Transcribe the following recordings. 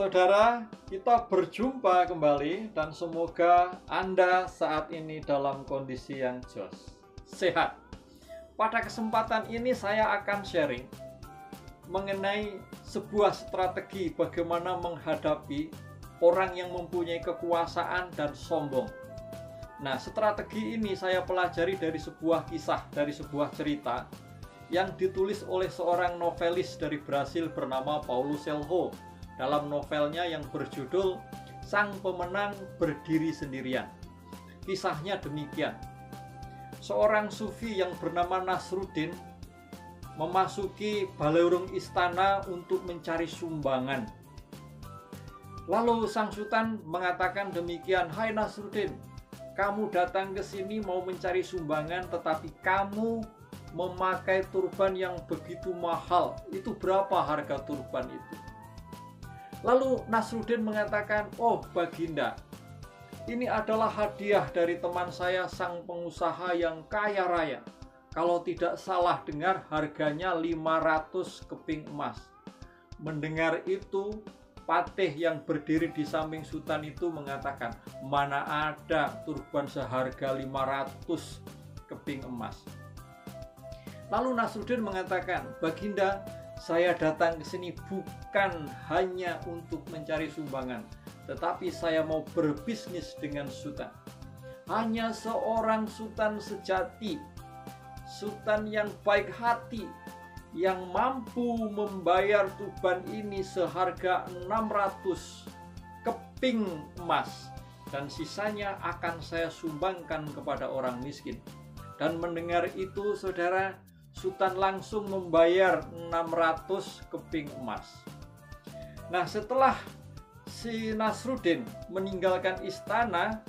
Saudara, kita berjumpa kembali dan semoga Anda saat ini dalam kondisi yang jos, sehat. Pada kesempatan ini saya akan sharing mengenai sebuah strategi bagaimana menghadapi orang yang mempunyai kekuasaan dan sombong. Nah, strategi ini saya pelajari dari sebuah kisah, dari sebuah cerita yang ditulis oleh seorang novelis dari Brasil bernama Paulo Coelho dalam novelnya yang berjudul Sang Pemenang Berdiri Sendirian. Kisahnya demikian. Seorang sufi yang bernama Nasruddin memasuki balai istana untuk mencari sumbangan. Lalu sang sultan mengatakan demikian, "Hai Nasruddin, kamu datang ke sini mau mencari sumbangan, tetapi kamu memakai turban yang begitu mahal. Itu berapa harga turban itu?" Lalu Nasruddin mengatakan, "Oh Baginda, ini adalah hadiah dari teman saya sang pengusaha yang kaya raya. Kalau tidak salah dengar harganya 500 keping emas." Mendengar itu, patih yang berdiri di samping sultan itu mengatakan, "Mana ada turban seharga 500 keping emas." Lalu Nasruddin mengatakan, "Baginda, saya datang ke sini bukan hanya untuk mencari sumbangan, tetapi saya mau berbisnis dengan sultan. Hanya seorang sultan sejati, sultan yang baik hati, yang mampu membayar turban ini seharga 600 keping emas, dan sisanya akan saya sumbangkan kepada orang miskin." Dan mendengar itu, saudara, sultan langsung membayar 600 keping emas. Nah, setelah si Nasruddin meninggalkan istana,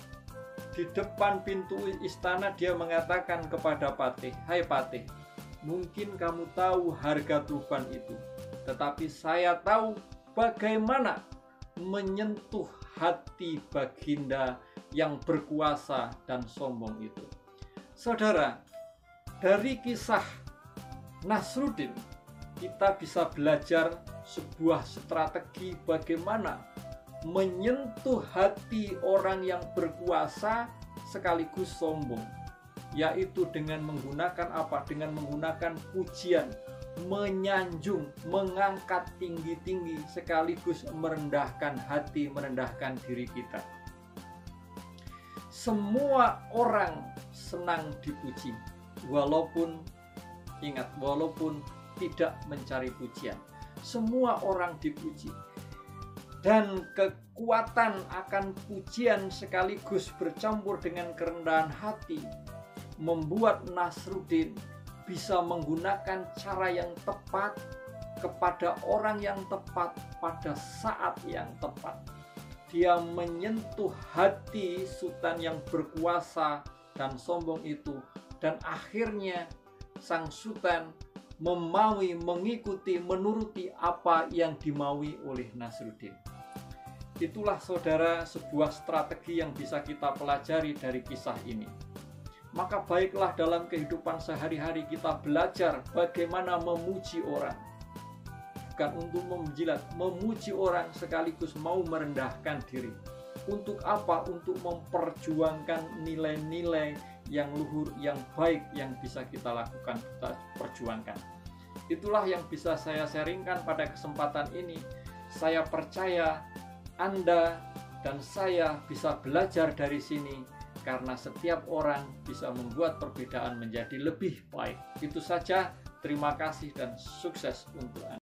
di depan pintu istana dia mengatakan kepada patih, "Hai patih, mungkin kamu tahu harga turban itu, tetapi saya tahu bagaimana menyentuh hati Baginda yang berkuasa dan sombong itu." Saudara, dari kisah Nasruddin kita bisa belajar sebuah strategi bagaimana menyentuh hati orang yang berkuasa sekaligus sombong, yaitu dengan menggunakan apa? Dengan menggunakan pujian, menyanjung, mengangkat tinggi-tinggi sekaligus merendahkan hati, merendahkan diri kita. Semua orang senang dipuji, walaupun ingat, walaupun tidak mencari pujian, semua orang dipuji. Dan kekuatan akan pujian sekaligus bercampur dengan kerendahan hati membuat Nasruddin bisa menggunakan cara yang tepat kepada orang yang tepat pada saat yang tepat. Dia menyentuh hati sultan yang berkuasa dan sombong itu, dan akhirnya sang sultan memaui, mengikuti, menuruti apa yang dimaui oleh Nasruddin. Itulah saudara sebuah strategi yang bisa kita pelajari dari kisah ini. Maka baiklah dalam kehidupan sehari-hari kita belajar bagaimana memuji orang. Bukan untuk menjilat, memuji orang sekaligus mau merendahkan diri. Untuk apa? Untuk memperjuangkan nilai-nilai yang luhur, yang baik yang bisa kita lakukan, kita perjuangkan. Itulah yang bisa saya sharingkan pada kesempatan ini. Saya percaya Anda dan saya bisa belajar dari sini, karena setiap orang bisa membuat perbedaan menjadi lebih baik. Itu saja, terima kasih dan sukses untuk Anda.